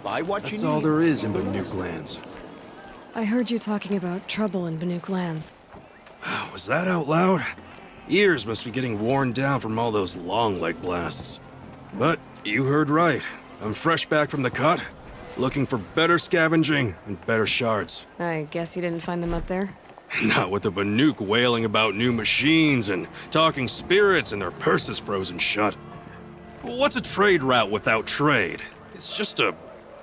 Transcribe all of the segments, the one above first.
Buy what you That's need. all there is in Banuk lands. I heard you talking about trouble in Banuk lands. Was that out loud? Ears must be getting worn down from all those long leg blasts. But you heard right. I'm fresh back from the cut, looking for better scavenging and better shards. I guess you didn't find them up there? Not with the Banuk wailing about new machines and talking spirits and their purses frozen shut. What's a trade route without trade? It's just a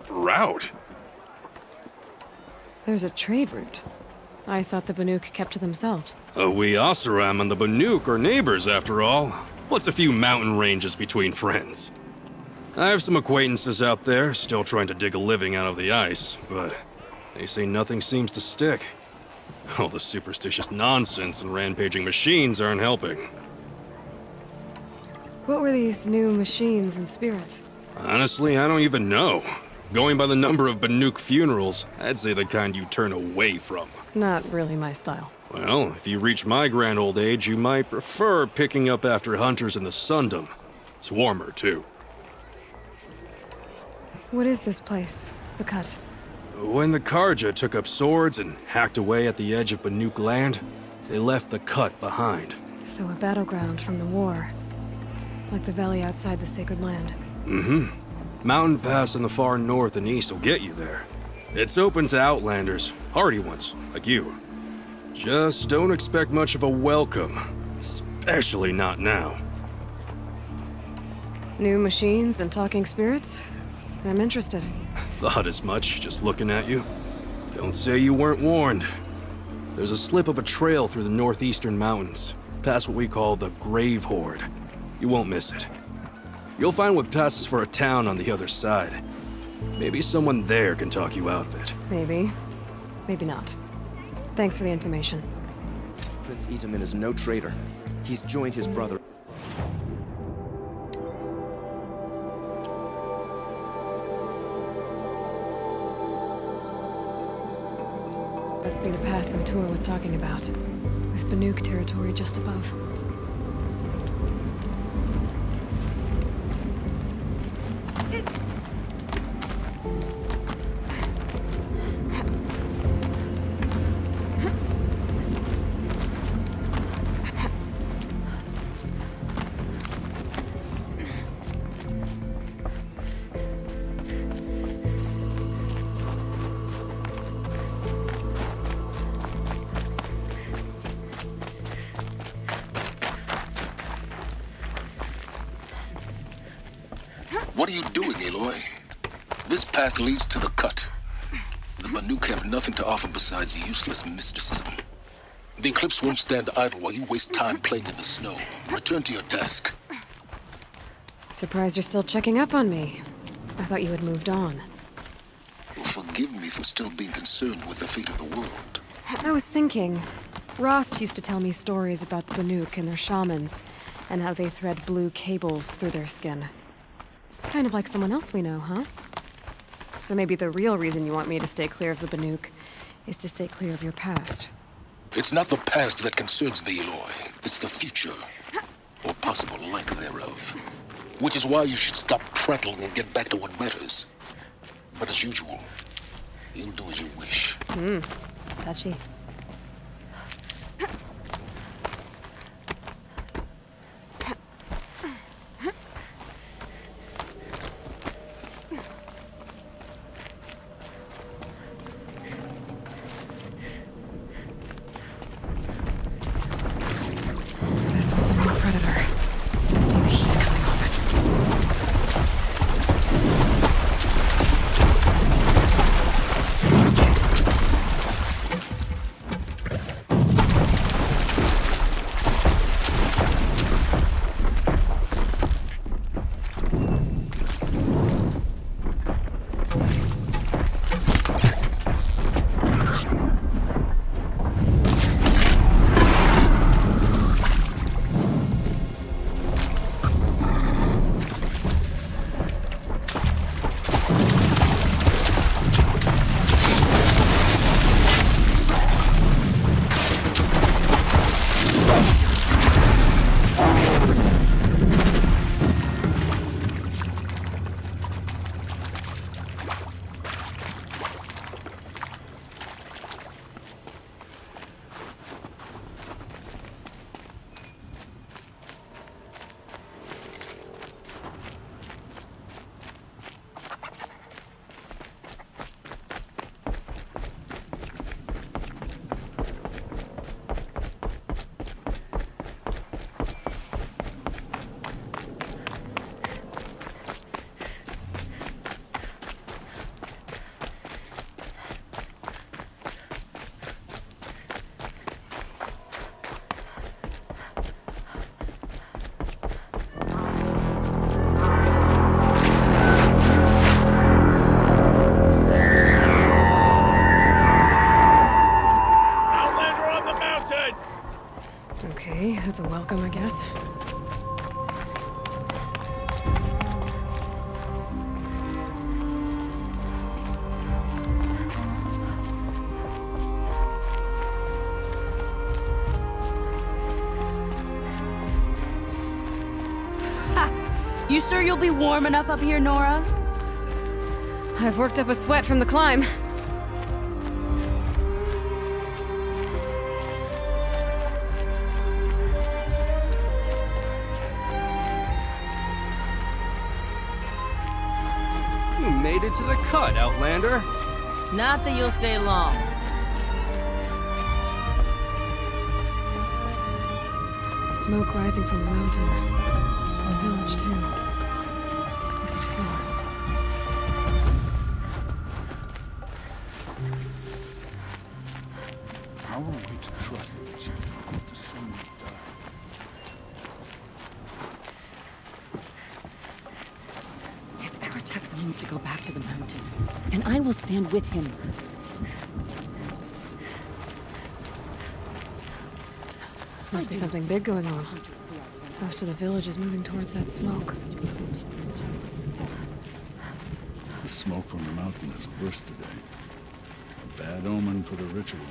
route. There's a trade route. I thought the Banuk kept to themselves. We Oseram and the Banuk are neighbors, after all. What's a few mountain ranges between friends? I have some acquaintances out there, still trying to dig a living out of the ice, but they say nothing seems to stick. All the superstitious nonsense and rampaging machines aren't helping. What were these new machines and spirits? Honestly, I don't even know. Going by the number of Banuk funerals, I'd say the kind you turn away from. Not really my style. Well, if you reach my grand old age, you might prefer picking up after hunters in the Sundom. It's warmer, too. What is this place? The Cut? When the Karja took up swords and hacked away at the edge of Banuk land, they left the Cut behind. So a battleground from the war. Like the valley outside the Sacred Land. Mm-hmm. Mountain Pass in the far north and east will get you there. It's open to outlanders, hardy ones, like you. Just don't expect much of a welcome, especially not now. New machines and talking spirits? I'm interested. Thought as much, just looking at you. Don't say you weren't warned. There's a slip of a trail through the northeastern mountains, past what we call the Grave Horde. You won't miss it. You'll find what passes for a town on the other side. Maybe someone there can talk you out of it. Maybe. Maybe not. Thanks for the information. Prince Itamen is no traitor. He's joined his brother. Must be the pass O'Toole was talking about, with Banuk territory just above. What are you doing, Aloy? This path leads to the Cut. The Banuk have nothing to offer besides useless mysticism. The Eclipse won't stand idle while you waste time playing in the snow. Return to your task. Surprised you're still checking up on me. I thought you had moved on. Forgive me for still being concerned with the fate of the world. I was thinking, Rost used to tell me stories about the Banuk and their shamans, and how they thread blue cables through their skin. Kind of like someone else we know, huh? So maybe the real reason you want me to stay clear of the Banuk is to stay clear of your past. It's not the past that concerns me, Aloy. It's the future. Or possible lack thereof. Which is why you should stop prattling and get back to what matters. But as usual, you'll do as you wish. Touchy. This one's a new predator. I can see the heat coming off it. That's a welcome, I guess. You sure you'll be warm enough up here, Nora? I've worked up a sweat from the climb. You made it to the cut, Outlander. Not that you'll stay long. Smoke rising from the mountain. The village, too. What's it for? How are we to trust each other after so many died? If Aratak means to go back to the mountain, then I will stand with him. Must be something big going on. Most of the village is moving towards that smoke. The smoke from the mountain has burst today. A bad omen for the ritual.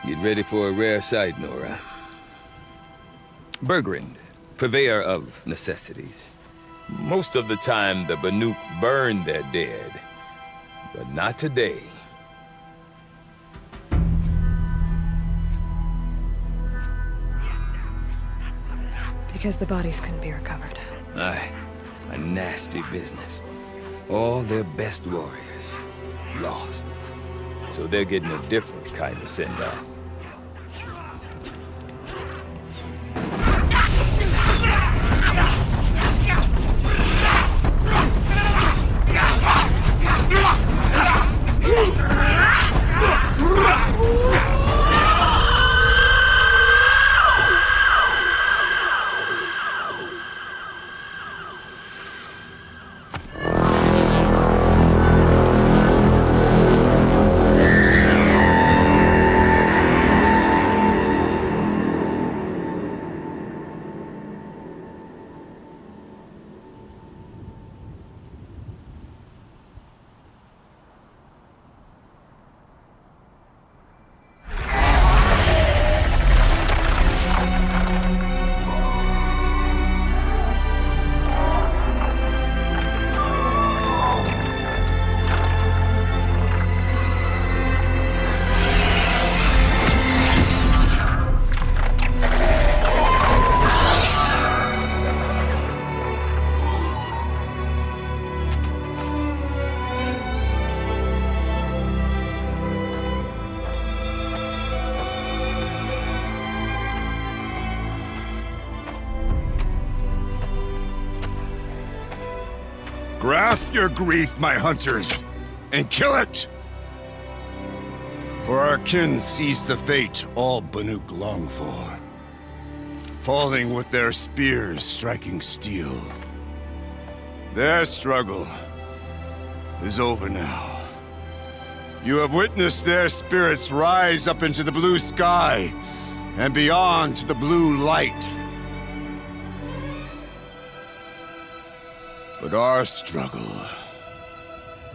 Get ready for a rare sight, Nora. Bergrand, purveyor of necessities. Most of the time, the Banuk burn their dead. But not today. Because the bodies couldn't be recovered. Aye, a nasty business. All their best warriors lost. So they're getting a different kind of send-off. Grasp your grief, my hunters, and kill it! For our kin sees the fate all Banuk long for. Falling with their spears striking steel. Their struggle is over now. You have witnessed their spirits rise up into the blue sky and beyond to the blue light. But our struggle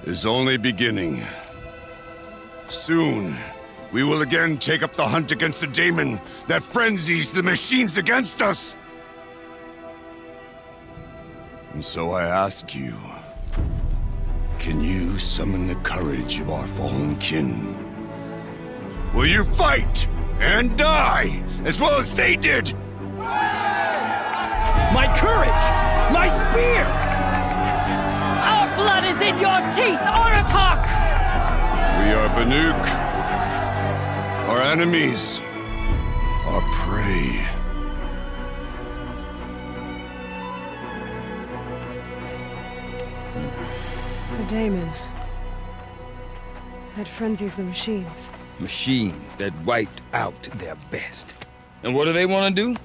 is only beginning. Soon, we will again take up the hunt against the daemon that frenzies the machines against us. And so I ask you, can you summon the courage of our fallen kin? Will you fight and die as well as they did? My courage! My spear! Our blood is in your teeth, Aratak! We are Banuk. Our enemies are prey. The daemon. That frenzies the machines. Machines that wiped out their best. And what do they want to do?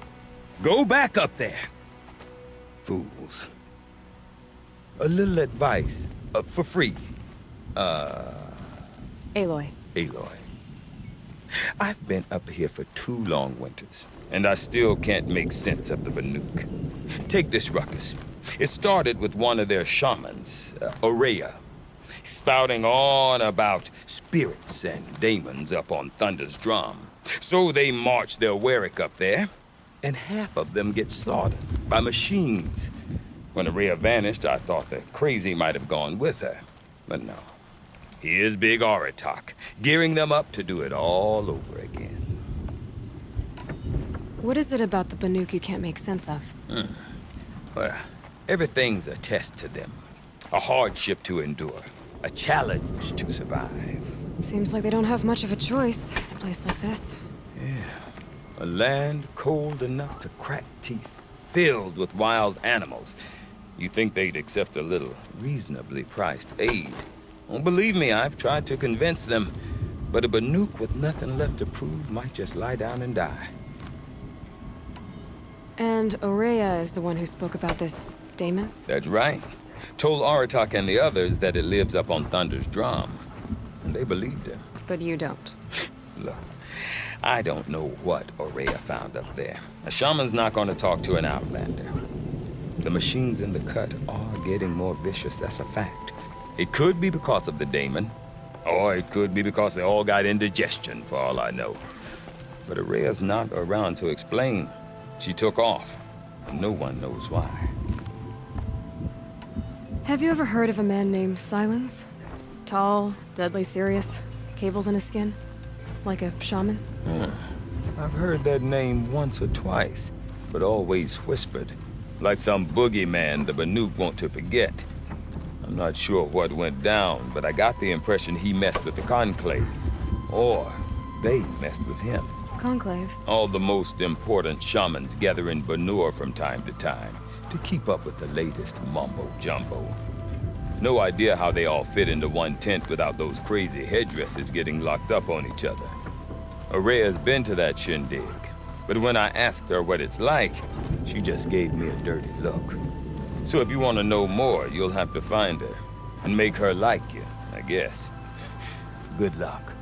Go back up there. Fools. A little advice, for free. Aloy. Aloy. I've been up here for 2 long winters, and I still can't make sense of the Banuk. Take this ruckus. It started with one of their shamans, Ourea, spouting on about spirits and demons up on Thunder's drum. So they march their Warwick up there, and half of them get slaughtered by machines. When Ourea vanished, I thought the crazy might have gone with her, but no. Here's Big Aratak, gearing them up to do it all over again. What is it about the Banuk you can't make sense of? Well, everything's a test to them. A hardship to endure. A challenge to survive. Seems like they don't have much of a choice in a place like this. A land cold enough to crack teeth, filled with wild animals. You'd think they'd accept a little reasonably priced aid. Well, believe me, I've tried to convince them. But a Banuk with nothing left to prove might just lie down and die. And Ourea is the one who spoke about this daemon? That's right. Told Aratak and the others that it lives up on Thunder's drum. And they believed him. But you don't. Look, I don't know what Ourea found up there. A shaman's not going to talk to an outlander. The machines in the cut are getting more vicious, that's a fact. It could be because of the daemon, or it could be because they all got indigestion, for all I know. But Ourea's not around to explain. She took off, and no one knows why. Have you ever heard of a man named Silence? Tall, deadly serious, cables in his skin? Like a shaman? I've heard that name once or twice, but always whispered. Like some boogeyman the Banuk want to forget. I'm not sure what went down, but I got the impression he messed with the Conclave. Or they messed with him. Conclave? All the most important shamans gather in Banur from time to time to keep up with the latest mumbo-jumbo. No idea how they all fit into one tent without those crazy headdresses getting locked up on each other. Ourea's been to that shindig, but when I asked her what it's like, she just gave me a dirty look. So if you want to know more, you'll have to find her and make her like you, I guess. Good luck.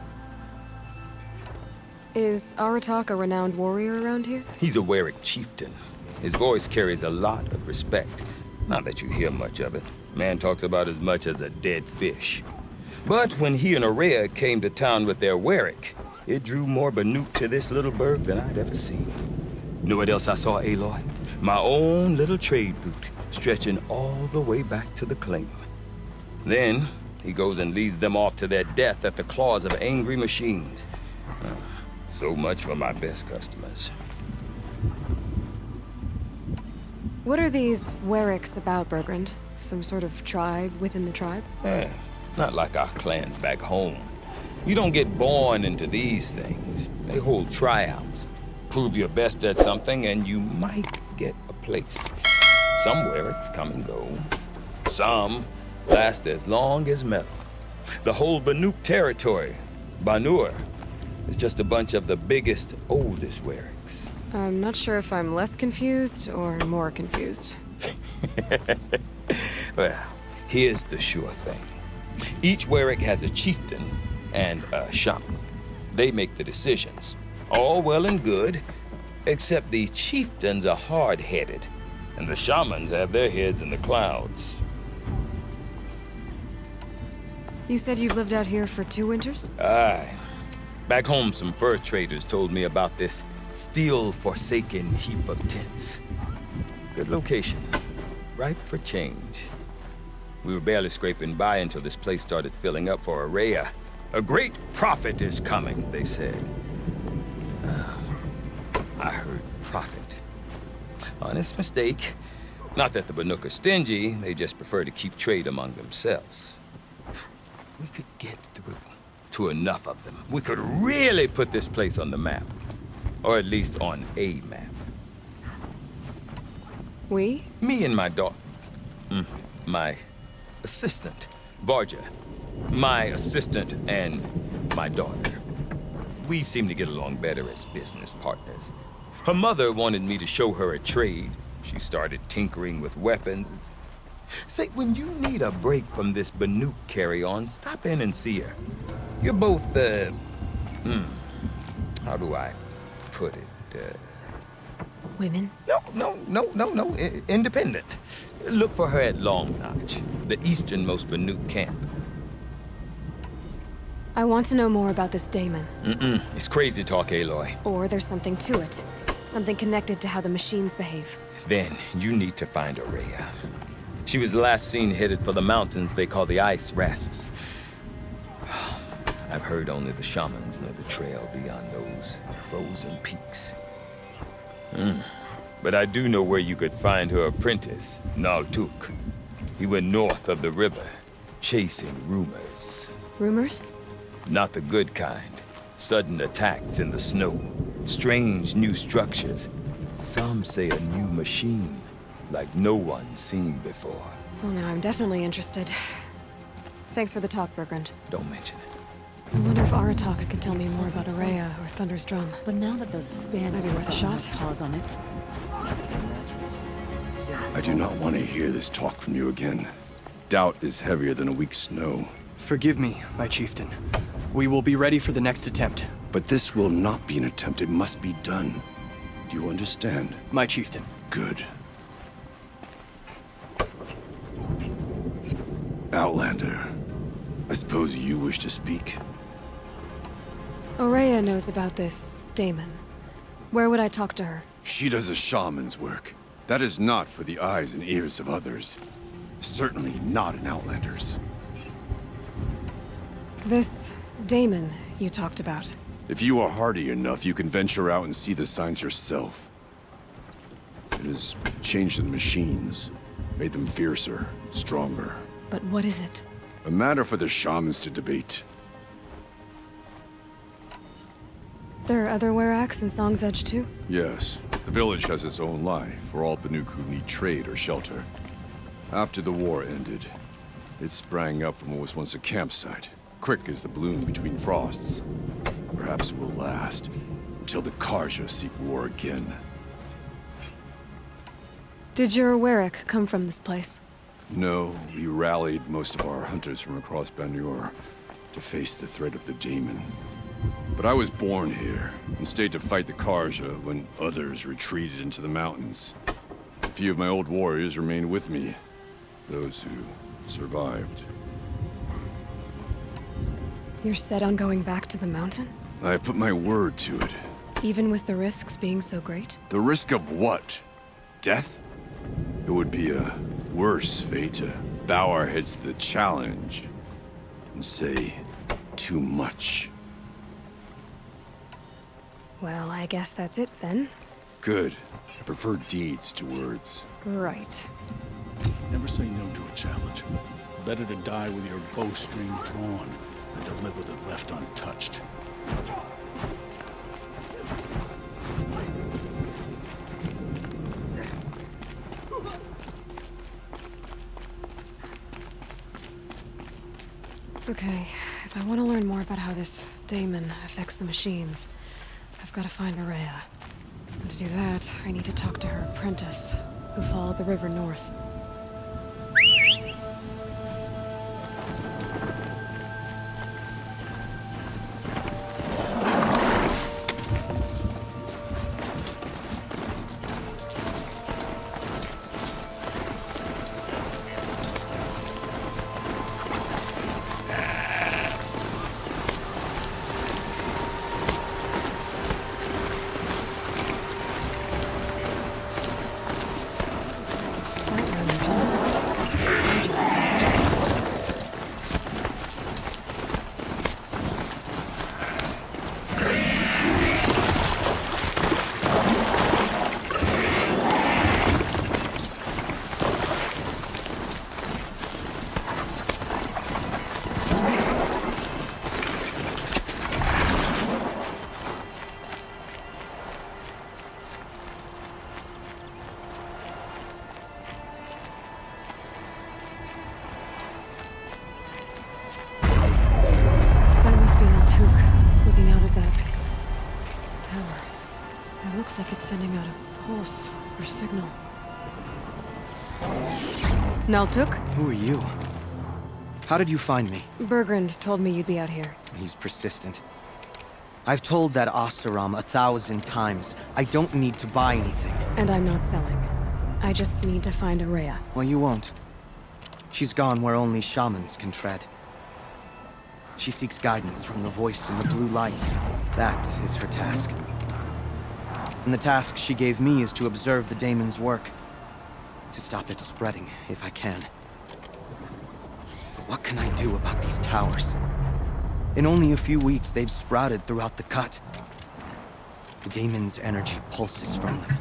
Is Aratak a renowned warrior around here? He's a Warwick chieftain. His voice carries a lot of respect. Not that you hear much of it. Man talks about as much as a dead fish. But when he and Ourea came to town with their Warwick, it drew more Banuk to this little burg than I'd ever seen. You know what else I saw, Aloy? My own little trade route, stretching all the way back to the claim. Then, he goes and leads them off to their death at the claws of angry machines. So much for my best customers. What are these Warwicks about, Bergrand? Some sort of tribe within the tribe? Not like our clans back home. You don't get born into these things. They hold tryouts. Prove your best at something and you might get a place. Some Warwicks come and go. Some last as long as metal. The whole Banuk territory, Banur, is just a bunch of the biggest, oldest Warwicks. I'm not sure if I'm less confused or more confused. Well, here's the sure thing. Each Warwick has a chieftain and a shaman. They make the decisions. All well and good, except the chieftains are hard-headed, and the shamans have their heads in the clouds. You said you've lived out here for 2 winters? Aye. Back home, some fur traders told me about this steel-forsaken heap of tents. Good location. Ripe for change. We were barely scraping by until this place started filling up for Ourea. A great prophet is coming, they said. I heard prophet. Honest mistake. Not that the Banuk are stingy, they just prefer to keep trade among themselves. We could get through to enough of them. We could really put this place on the map. Or at least on a map. We? Me and my daughter. My assistant, Varja. My assistant and my daughter. we seem to get along better as business partners. Her mother wanted me to show her a trade. She started tinkering with weapons. Say, when you need a break from this Banuk carry-on, stop in and see her. You're both, how do I put it? Women? No, independent. Look for her at Long Notch, the easternmost Banuk camp. I want to know more about this Damon. It's crazy talk, Aloy. Or there's something to it. Something connected to how the machines behave. Then you need to find Ourea. She was last seen headed for the mountains they call the Ice Rafts. I've heard only the shamans know the trail beyond those frozen peaks. But I do know where you could find her apprentice, Naltuk. He went north of the river, chasing rumors. Rumors? Not the good kind. Sudden attacks in the snow, strange new structures. Some say a new machine, like no one's seen before. Well, now I'm definitely interested. Thanks for the talk, Bergrand. Don't mention it. I wonder if Aratak can tell me more about Ourea or Thunder's Drum. But now that those bandits Maybe worth a shot. pause on it. I do not want to hear this talk from you again. Doubt is heavier than a week's snow. Forgive me, my chieftain. We will be ready for the next attempt. But this will not be an attempt. It must be done. Do you understand? My chieftain. Good. Outlander, I suppose you wish to speak? Ourea knows about this Damon. Where would I talk to her? She does a shaman's work. That is not for the eyes and ears of others. Certainly not an Outlander's. This Damon you talked about. If you are hardy enough, you can venture out and see the signs yourself. It has changed the machines, made them fiercer, stronger. But what is it? A matter for the shamans to debate. There are other Weraks in Song's Edge too? Yes, the village has its own life for all Banuk who need trade or shelter. After the war ended, it sprang up from what was once a campsite, quick as the bloom between frosts. Perhaps it will last until the Karja seek war again. Did your Werak come from this place? No, we rallied most of our hunters from across Banur to face the threat of the Daemon. But I was born here and stayed to fight the Karja when others retreated into the mountains. A few of my old warriors remained with me, those who survived. You're set on going back to the mountain? I put my word to it. Even with the risks being so great? The risk of what? Death? It would be a worse fate to bow our heads to the challenge and say too much. Well, I guess that's it then. Good. I prefer deeds to words. Right. Never say no to a challenge. Better to die with your bowstring drawn than to live with it left untouched. Okay, if I want to learn more about how this Daemon affects the machines, I've got to find Ourea. And to do that, I need to talk to her apprentice, who followed the river north. looks like it's sending out a pulse or signal. Naltuk? Who are you? How did you find me? Bergrand told me you'd be out here. He's persistent. I've told that Oseram 1,000 times. I don't need to buy anything. And I'm not selling. I just need to find Ourea. Well, you won't. She's gone where only shamans can tread. She seeks guidance from the voice in the blue light. That is her task. And the task she gave me is to observe the daemon's work. To stop it spreading, if I can. But what can I do about these towers? In only a few weeks, they've sprouted throughout the cut. The daemon's energy pulses from them.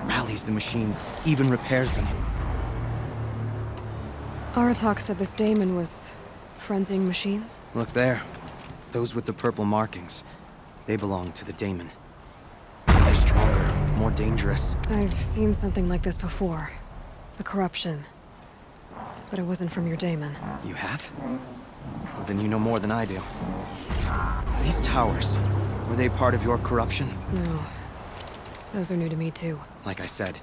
Rallies the machines, even repairs them. Aratak said this daemon was frenzying machines? Look there. Those with the purple markings. They belong to the daemon. They're stronger, more dangerous. I've seen something like this before. A corruption. But it wasn't from your daemon. You have? Well, then you know more than I do. These towers, were they part of your corruption? No. Those are new to me too. Like I said,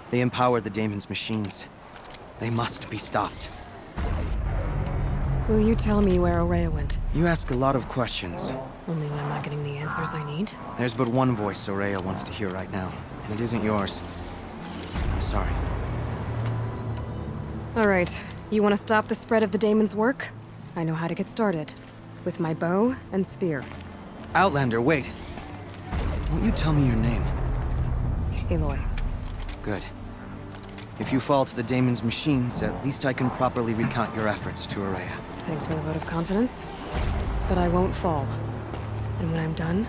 they empower the daemon's machines. They must be stopped. Will you tell me where Ourea went? You ask a lot of questions. Only when I'm not getting the answers I need. There's but one voice Ourea wants to hear right now, and it isn't yours. I'm sorry. All right. You want to stop the spread of the daemon's work? I know how to get started. With my bow and spear. Outlander, wait. Won't you tell me your name? Aloy. Good. If you fall to the daemon's machines, at least I can properly recount your efforts to Ourea. Thanks for the vote of confidence. But I won't fall. And when I'm done,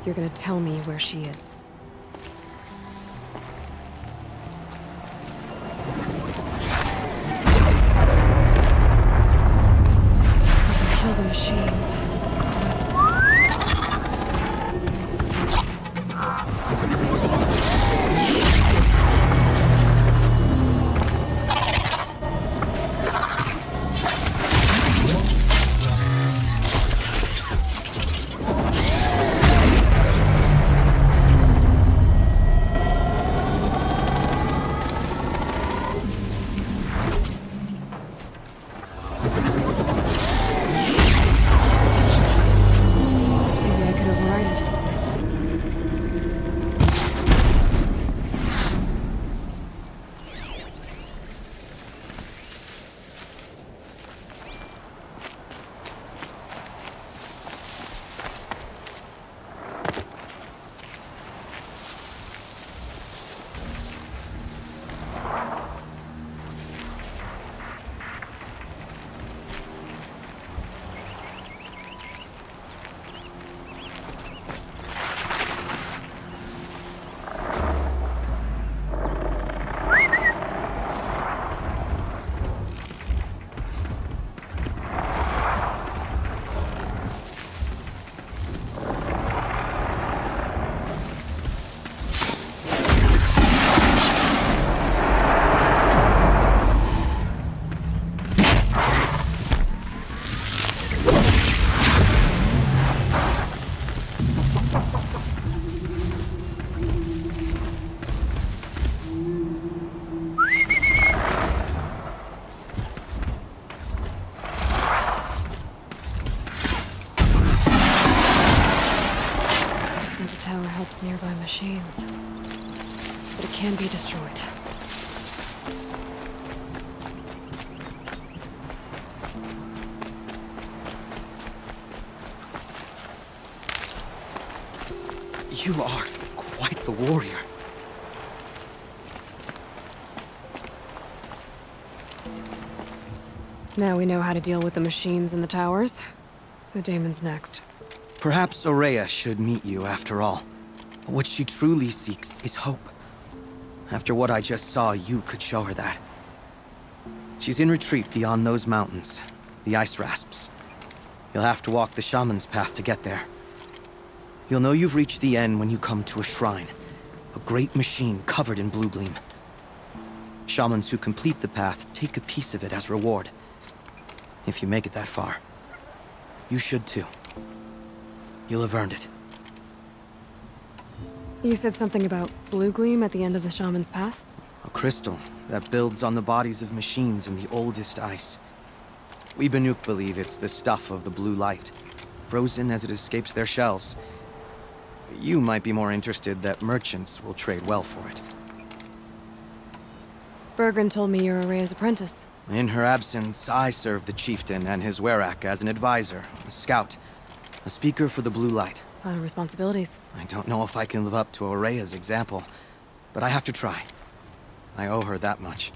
you're gonna tell me where she is. Kill the machines. Nearby machines. But it can be destroyed. You are quite the warrior. Now we know how to deal with the machines in the towers. The daemon's next. Perhaps Ourea should meet you after all. What she truly seeks is hope. After what I just saw, you could show her that. She's in retreat beyond those mountains, the ice rasps. You'll have to walk the shaman's path to get there. You'll know you've reached the end when you come to a shrine, a great machine covered in blue gleam. Shamans who complete the path take a piece of it as reward. If you make it that far, you should too. You'll have earned it. You said something about blue gleam at the end of the shaman's path? A crystal that builds on the bodies of machines in the oldest ice. We Banuk believe it's the stuff of the blue light, frozen as it escapes their shells. You might be more interested that merchants will trade well for it. Bergren told me you're Araya's apprentice. In her absence, I serve the chieftain and his werak as an advisor, a scout, a speaker for the blue light. A lot of responsibilities. I don't know if I can live up to Araya's example, but I have to try. I owe her that much.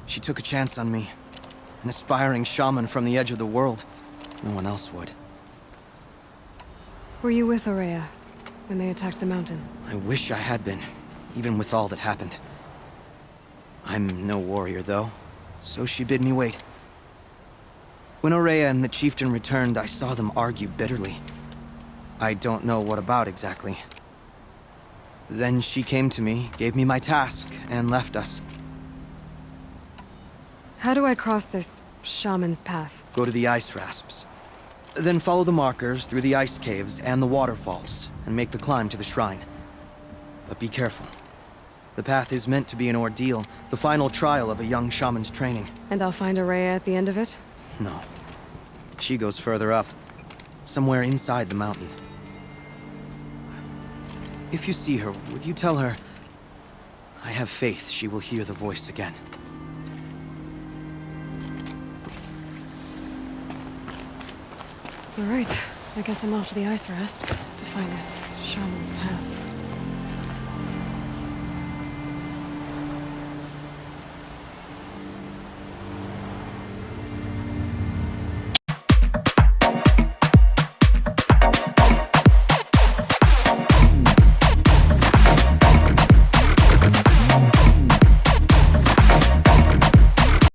She took a chance on me. An aspiring shaman from the edge of the world. No one else would. Were you with Araya when they attacked the mountain? I wish I had been, even with all that happened. I'm no warrior, though, so she bid me wait. When Araya and the chieftain returned, I saw them argue bitterly. I don't know what about exactly. Then she came to me, gave me my task, and left us. How do I cross this shaman's path? Go to the ice rasps. Then follow the markers through the ice caves and the waterfalls, and make the climb to the shrine. But be careful. The path is meant to be an ordeal, the final trial of a young shaman's training. And I'll find Araya at the end of it? No. She goes further up. Somewhere inside the mountain. If you see her, would you tell her... I have faith she will hear the voice again. All right. I guess I'm off to the ice rasps to find this shaman's path.